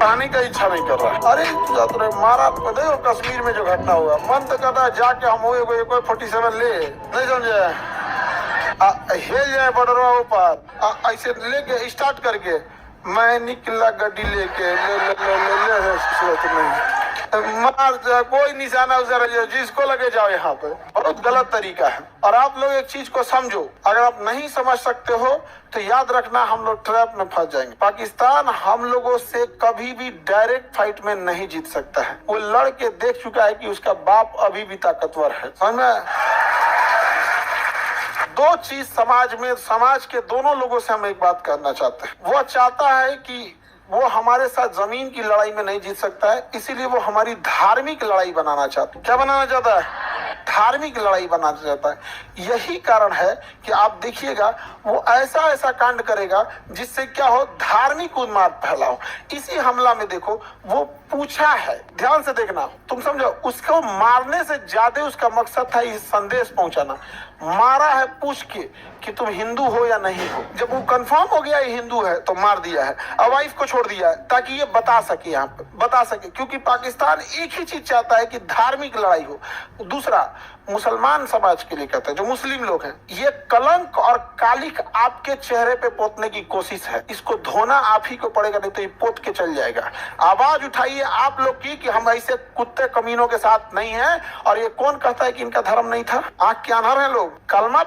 पढ़ाने का इच्छा नहीं कर रहा। अरे तो मारा देखो कश्मीर में जो घटना हुआ, मन तो करता है जाके हम हुए कोई 47 ले, नहीं समझे, हेल जाए बॉर्डर ऊपर ऐसे लेके स्टार्ट करके मैं निकला गड्डी लेके ले सूरत में मार कोई निशाना उधर जिसको लगे जाओ। यहाँ पे बहुत गलत तरीका है। और आप लोग एक चीज को समझो, अगर आप नहीं समझ सकते हो तो याद रखना हम लोग ट्रैप में फंस जाएंगे। पाकिस्तान हम लोगों से कभी भी डायरेक्ट फाइट में नहीं जीत सकता है। वो लड़ के देख चुका है कि उसका बाप अभी भी ताकतवर है। समझ में? दो चीज समाज के दोनों लोगों से हम एक बात करना चाहते हैं। वो चाहता है कि वो हमारे साथ जमीन की लड़ाई में नहीं जीत सकता है, इसीलिए वो हमारी धार्मिक लड़ाई बनाना चाहता है। क्या बनाना चाहता है? धार्मिक लड़ाई बनाना चाहता है। यही कारण है कि आप देखिएगा वो ऐसा कांड करेगा जिससे क्या हो, धार्मिक उन्माद फैला हो। इसी हमला में देखो वो पूछा है, ध्यान से देखना, तुम समझो, उसको मारने से ज्यादा उसका मकसद था ये संदेश पहुंचाना। मारा है पूछ के कि तुम हिंदू हो या नहीं हो। जब वो कंफर्म हो गया ये हिंदू है तो मार दिया है, और वाइफ को छोड़ दिया है ताकि ये बता सके, यहाँ पे बता सके, क्योंकि पाकिस्तान एक ही चीज चाहता है कि धार्मिक लड़ाई हो। दूसरा, मुसलमान समाज के लिए कहते हैं, जो मुस्लिम लोग हैं, ये कलंक और कालिक आपके चेहरे पे पोतने की कोशिश है। इसको धोना आप ही को पड़ेगा, नहीं तो ये पोत के चल जाएगा। आवाज उठाइए आप लोग की कि हम ऐसे कुत्ते कमीनों के साथ नहीं हैं। और ये कौन कहता है कि इनका धर्म नहीं था? आंख के अनहर है लोग। कलमा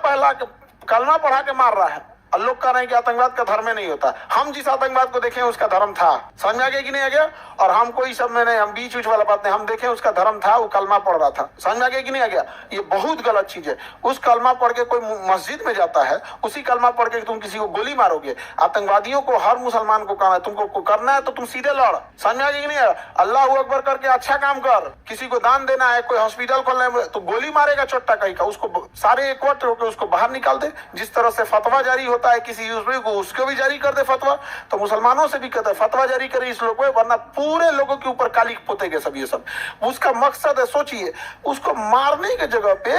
पढ़ा के मार रहा है, और लोग कह रहे हैं कि आतंकवाद का धर्म में नहीं होता। हम जिस आतंकवाद को देखें उसका धर्म था। समझ में आ गया कि नहीं आ गया? और हम कोई सब में नहीं, हम बीच वाला बात नहीं, हम देखें उसका धर्म था, वो कलमा पढ़ रहा था। समझ में आ गया कि नहीं आ गया? ये बहुत गलत चीज है। उस कलमा पढ़ के कोई मस्जिद में जाता है, उसी कलमा पढ़ के तुम किसी को गोली मारोगे। आतंकवादियों को, हर मुसलमान को कहना है तुमको करना है तो तुम सीधे लड़। समझ में आ गया कि नहीं? अल्लाह अकबर करके अच्छा काम कर। किसी को दान देना है, कोई हॉस्पिटल खोलना है, तो गोली मारेगा चोट्टा कहीं का, उसको सारे इकट्ठे होकर उसको बाहर निकाल दे। जिस तरह से फतवा जारी होता है किसी यूसुफ को, उसको भी जारी कर दे फतवा। तो मुसलमानों से भी कहता है फतवा जारी करे इस लोगों को, वरना पूरे लोगों के ऊपर कालिक पोतेंगे सब। ये सब उसका मकसद है। सोचिए, उसको मारने की जगह पे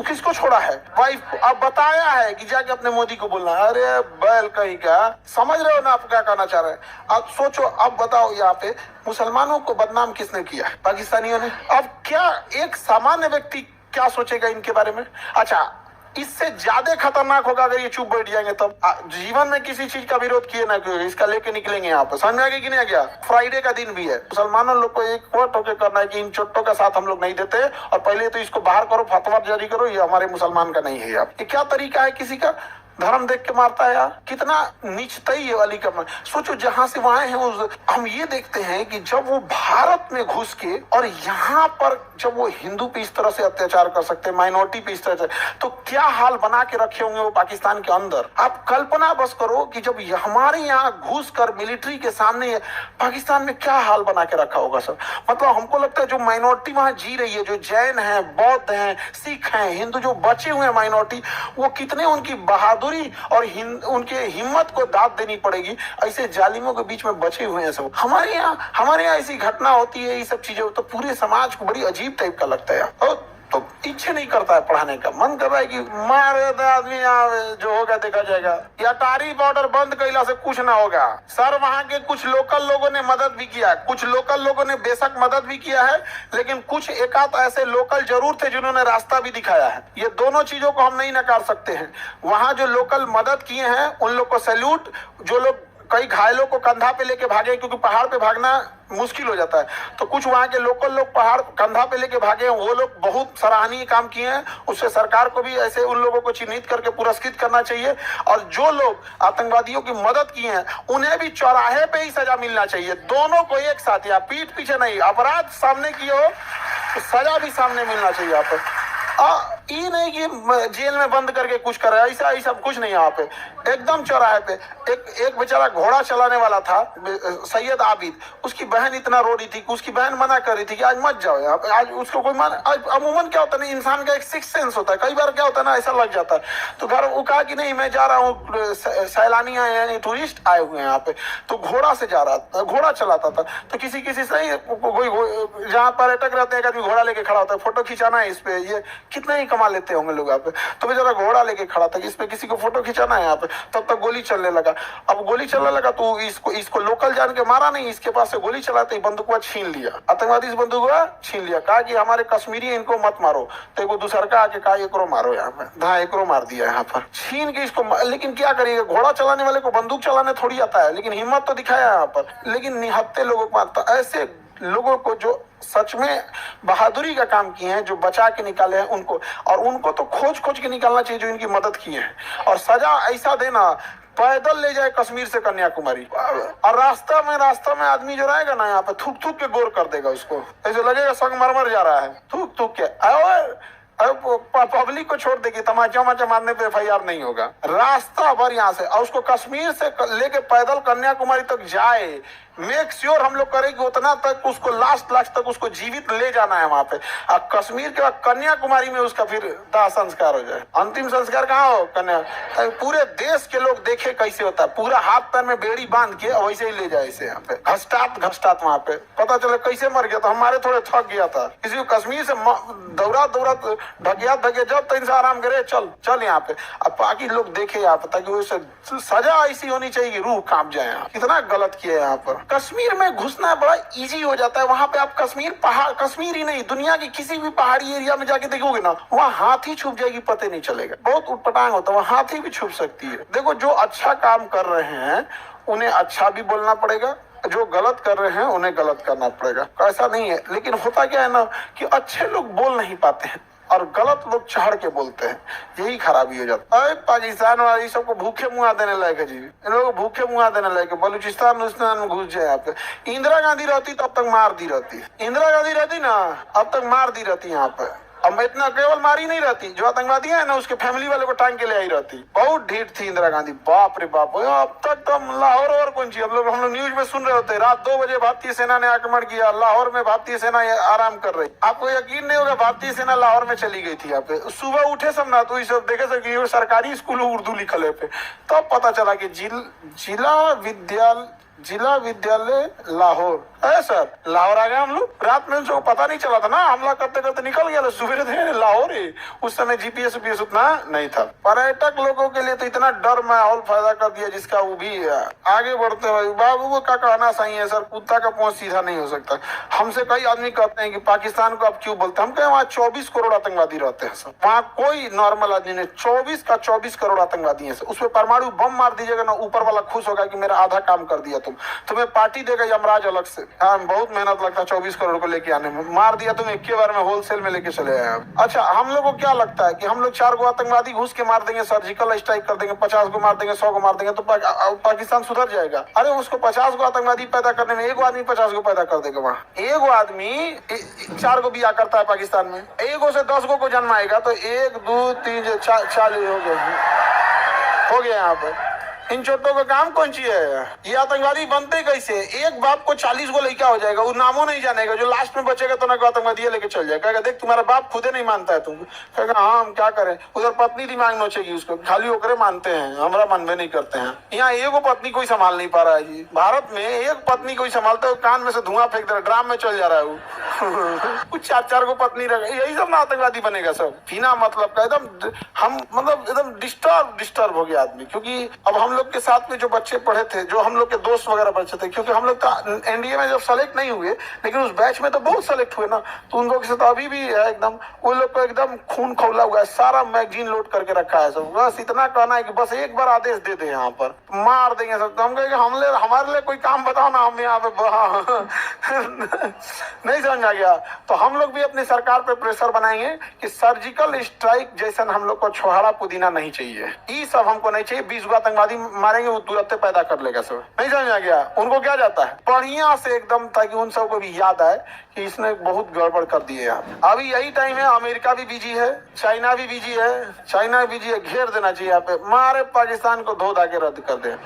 किसको छोड़ा है? वाइफ को। अब बताया है कि जाके अपने मोदी को बोलना। अरे बैल कहीं का, समझ रहे हो ना आप क्या कहना चाह रहे हैं? अब सोचो, अब बताओ यहाँ पे मुसलमानों को बदनाम किसने किया? पाकिस्तानियों ने। अब क्या एक सामान्य व्यक्ति क्या सोचेगा इनके बारे में? अच्छा, इससे ज्यादा खतरनाक होगा अगर ये चुप बैठ जाएंगे तब। जीवन में किसी चीज का विरोध किए ना क्यों, इसका लेके निकलेंगे यहाँ पर। समझ आ गया कि नहीं आ गया? फ्राइडे का दिन भी है, मुसलमानों लोग को एक वोट होकर करना है कि इन चोटों का साथ हम लोग नहीं देते, और पहले तो इसको बाहर करो, फतवा जारी करो, ये हमारे मुसलमान का नहीं है। यार ये क्या तरीका है? किसी का धर्म देख के मारता है यार, कितना नीचताई है वाली कम। सोचो, जहां से वहां है हम ये देखते हैं कि जब वो भारत में घुस के और यहाँ पर जब वो हिंदू पे इस तरह से अत्याचार कर सकते हैं, माइनॉरिटी पे इस तरह से, तो क्या हाल बना के रखे होंगे वो पाकिस्तान के अंदर। आप कल्पना बस करो कि जब हमारे यहाँ घुस कर मिलिट्री के सामने पाकिस्तान में क्या हाल बना के रखा होगा सर। मतलब हमको लगता है जो माइनॉरिटी वहां जी रही है, जो जैन है, बौद्ध है, सिख है, हिंदू जो बचे हुए हैं माइनॉरिटी, वो कितने उनकी बहादुरी और उनके हिम्मत को दाद देनी पड़ेगी। ऐसे जालिमों के बीच में बचे हुए हैं सब। हमारे यहाँ ऐसी घटना होती है, ये सब चीजें तो पूरे समाज को बड़ी अजीब टाइप का लगता है। तो इच्छा नहीं करता है पढ़ाने का, मन कर रहा है कि मारे आदमी, यहाँ जो होगा देखा जाएगा। या अटारी बॉर्डर बंद कैला से कुछ ना होगा सर। वहाँ के कुछ लोकल लोगों ने मदद भी किया, कुछ लोकल लोगों ने बेशक मदद भी किया है, लेकिन कुछ एकाध ऐसे लोकल जरूर थे जिन्होंने रास्ता भी दिखाया है। ये दोनों चीजों को हम नहीं नकार सकते हैं। वहाँ जो लोकल मदद किए हैं उन लोग को सैल्यूट। जो लोग कई घायलों को कंधा पे लेके भागे, क्योंकि पहाड़ पे भागना मुश्किल हो जाता है, तो कुछ वहाँ के लोकल लोग पहाड़ कंधा पे लेके भागे हैं, वो लोग बहुत सराहनीय काम किए हैं। उससे सरकार को भी ऐसे उन लोगों को चिन्हित करके पुरस्कृत करना चाहिए। और जो लोग आतंकवादियों की मदद किए हैं उन्हें भी चौराहे पे ही सजा मिलना चाहिए। दोनों को एक साथ, या पीठ पीछे नहीं, अपराध सामने किए हो तो सजा भी सामने मिलना चाहिए। यहाँ पे ये नहीं कि जेल में बंद करके कुछ कर रहा है, ऐसा कुछ नहीं। यहाँ पे एकदम चौराहे पे एक बेचारा घोड़ा चलाने वाला था, सैयद आबिद, उसकी बहन इतना रो रही थी कि उसकी बहन मना कर रही थी कि आज मत जाओ यहाँ पे, आज उसको कोई अमूमन क्या होता है ना, इंसान का एक सिक्स सेंस होता है, कई बार क्या होता है ना, ऐसा लग जाता है। तो घर वो कहा कि नहीं मैं जा रहा हूँ, सैलानी यानी टूरिस्ट आए हुए हैं यहाँ पे, तो घोड़ा से जा रहा था, घोड़ा चलाता था। तो किसी से कोई जहाँ पर्यटक रहते हैं, एक आदमी घोड़ा लेके खड़ा होता है, फोटो खिंचाना है इस पे, ये कितना ही कमा लेते होंगे लोग यहाँ पे। तो बेचारा घोड़ा लेके खड़ा था कि इसमें किसी को फोटो खिंचाना है यहाँ पे, तब तक गोली चलने लगा। अब गोली चलने लगा तो इसको लोकल जान के मारा नहीं, इसके पास से गोली चलाते ही बंदूक छीन लिया, आतंकवादी इस बंदूक छीन लिया, कहा कि हमारे कश्मीरी इनको मत मारो। तो एक दूसर का आके कहा एकरो मारो यहाँ पे, हाँ एकरो मार दिया यहाँ पर छीन के इसको। लेकिन क्या करिएगा, घोड़ा चलाने वाले को बंदूक चलाने थोड़ी आता है, लेकिन हिम्मत तो दिखाया यहाँ पर। लेकिन निहत्ते लोगों को मारता, ऐसे लोगों को जो सच में बहादुरी का काम किए हैं, जो बचा के निकाले हैं उनको, और उनको तो खोज खोज के निकालना चाहिए जो इनकी मदद किए हैं। और सजा ऐसा देना, पैदल ले जाए कश्मीर से कन्याकुमारी, और रास्ता में आदमी जो रहेगा ना यहाँ पे थूक थूक के गोर कर देगा उसको, ऐसे लगेगा संगमरमर जा रहा है, थूक थूक के। पब्लिक को छोड़ देगी, तमाचा माचा मारने पे FIR नहीं होगा। रास्ता भर यहाँ से, और उसको कश्मीर से लेके पैदल कन्याकुमारी तक जाए, मेक श्योर हम लोग करें कि उतना तक उसको लास्ट तक उसको जीवित ले जाना है वहां पे। और कश्मीर के बाद कन्याकुमारी में उसका फिर दाह संस्कार हो जाए। अंतिम संस्कार कहाँ हो, कन्या, पूरे देश के लोग देखे कैसे होता है, पूरा हाथ पैर में बेड़ी बांध के वैसे ही ले जाए इसे यहाँ पे, घसटात वहां पे, पता चला कैसे मर गया। तो हमारे थोड़े थक गया था, किसी को कश्मीर से दौरा ढकिया जब तक इंसान आराम करे, चल यहाँ पे। अब बाकी लोग देखे यहाँ पे, ताकि सजा ऐसी होनी चाहिए कि रूह कांप जाए। कितना गलत किया यहाँ पर। कश्मीर में घुसना बड़ा इजी हो जाता है। वहां पे आप कश्मीर ही नहीं, दुनिया की किसी भी पहाड़ी एरिया में जाके देखोगे ना, वहाँ हाथी छुप जाएगी, पता नहीं चलेगा। बहुत उटपटांग होता है, वहाँ हाथी भी छुप सकती है। देखो, जो अच्छा काम कर रहे हैं उन्हें अच्छा भी बोलना पड़ेगा, जो गलत कर रहे हैं उन्हें गलत करना पड़ेगा। ऐसा नहीं है, लेकिन होता क्या है ना कि अच्छे लोग बोल नहीं पाते हैं और गलत लोग चढ़ के बोलते हैं, यही खराबी हो जाता है। पाकिस्तान वाले सबको भूखे मुआ देने लायक है जी, इन लोगों को भूखे मुआ देने लायक है। बलूचिस्तान में घुस जाए यहाँ पे। इंदिरा गांधी रहती तब तक मार दी रहती, इंदिरा गांधी रहती ना अब तक मार दी रहती यहाँ पे। अब इतना केवल मारी नहीं रहती, जो आतंकवादी है ना उसके फैमिली वाले को टांग के ले आई रहती। बहुत ढीठ थी इंदिरा गांधी, बाप रे बाप। अब तक तो लाहौर और कौन सी, हम लोग न्यूज में सुन रहे होते, रात 2 बजे भारतीय सेना ने आक्रमण किया, लाहौर में भारतीय सेना आराम कर रही। आपको यकीन नहीं होगा, भारतीय सेना लाहौर में चली गई थी यहाँ पे। सुबह उठे सब ना तो सब देखे सब सरकारी स्कूल उर्दू लिखल है पे, तब पता चला कि जिला विद्यालय लाहौर है सर। लाहौर आ गए हम लोग, रात में उनको पता नहीं चला था ना, हमला करते करते निकल गया, सुबह थे लाहौर ही। उस समय GPS उतना नहीं था। पर्यटक लोगों के लिए तो इतना डर माहौल पैदा कर दिया, जिसका वो भी आगे बढ़ते हुए बाबू का कहना सही है सर, कुत्ता का पहुंच सीधा नहीं हो सकता। हमसे कई आदमी कहते हैं कि पाकिस्तान को आप क्यों बोलते हैं, हम कहें वहाँ 24 करोड़ आतंकवादी रहते हैं सर, वहाँ कोई नॉर्मल आदमी नहीं। 24 करोड़ आतंकवादी है, उसमें परमाणु बम मार दीजिएगा ना, ऊपर वाला खुश होगा कि मेरा आधा काम कर दिया। तुम्हें पार्टी देगा यमराज अलग से। हाँ, बहुत मेहनत लगता है 24 करोड़ को लेके आने में, मार दिया तुम एक बार में, होलसेल में लेके चले आए। अच्छा, हम लोग को क्या लगता है कि हम लोग 4 गो आतंकवादी घुस के मार देंगे, सर्जिकल स्ट्राइक कर देंगे, 50 को मार देंगे, 100 को मार देंगे तो पाकिस्तान सुधर जाएगा? अरे उसको 50 गो आतंकवादी पैदा करने में एक आदमी 50 गो पैदा कर देगा। वहाँ एक आदमी 4 गो बिया करता है पाकिस्तान में, 1 से 10 को जन्माएगा तो 1 2 3 4 हो गया यहाँ पर। इन छोटों का काम कौन सी है? ये आतंकवादी बनते कैसे? एक बाप को 40 गो लड़का हो जाएगा, वो नामों नहीं जानेगा, जो लास्ट में बचेगा तो ना आतंकवादी लेके चल जाएगा। कहेगा देख तुम्हारा बाप खुदे नहीं मानता है, तुम कहेगा हाँ हम क्या करें। उधर पत्नी दिमाग नोचेगी उसको, खाली होकर मानते हैं, हमारा मनवे नहीं करते हैं। यहाँ एक पत्नी कोई संभाल नहीं पा रहा है जी, भारत में एक पत्नी कोई संभालता है, कान में से धुआं फेंक दे रहा है, ड्राम में चल जा रहा है वो। कुछ 4 को पत्नी रख, यही सब ना आतंकवादी बनेगा सब, बिना मतलब का। एकदम हम मतलब एकदम डिस्टर्ब हो गया आदमी। क्योंकि अब हम लोग के साथ में जो बच्चे पढ़े थे, जो हम लोग के दोस्त वगैरह बच्चे थे, क्योंकि हम लोग NDA में जब सेलेक्ट नहीं हुए, लेकिन उस बैच में तो बहुत सेलेक्ट हुए ना, तो उन लोग के साथ अभी भी है एकदम, वो लोग को एकदम खून खौला हुआ है, सारा मैगजीन लोड करके रखा है सब। बस इतना कहना है कि बस एक बार आदेश दे दे, यहाँ पर मार देंगे सब। तो हम कहेंगे हमारे लिए कोई काम बताओ ना, हम यहाँ पे नहीं समझ आ गया। तो हम लोग भी अपनी सरकार पे प्रेशर बनाएंगे कि सर्जिकल स्ट्राइक जैसा हम लोग को छोहाड़ा पुदीना नहीं चाहिए, ये सब हमको नहीं चाहिए। 20 गो आतंकवादी मारेंगे, वो तुरंत पैदा कर लेगा सब। नहीं समझ आ गया? उनको क्या जाता है बढ़िया से एकदम, ताकि उन सबको भी याद आए कि इसने बहुत गड़बड़ कर दी है यहाँ। अभी यही टाइम है, अमेरिका भी बिजी है, चाइना भी बिजी है, घेर देना चाहिए यहाँ पे, मारे पाकिस्तान को धो धा के रद्द कर दे।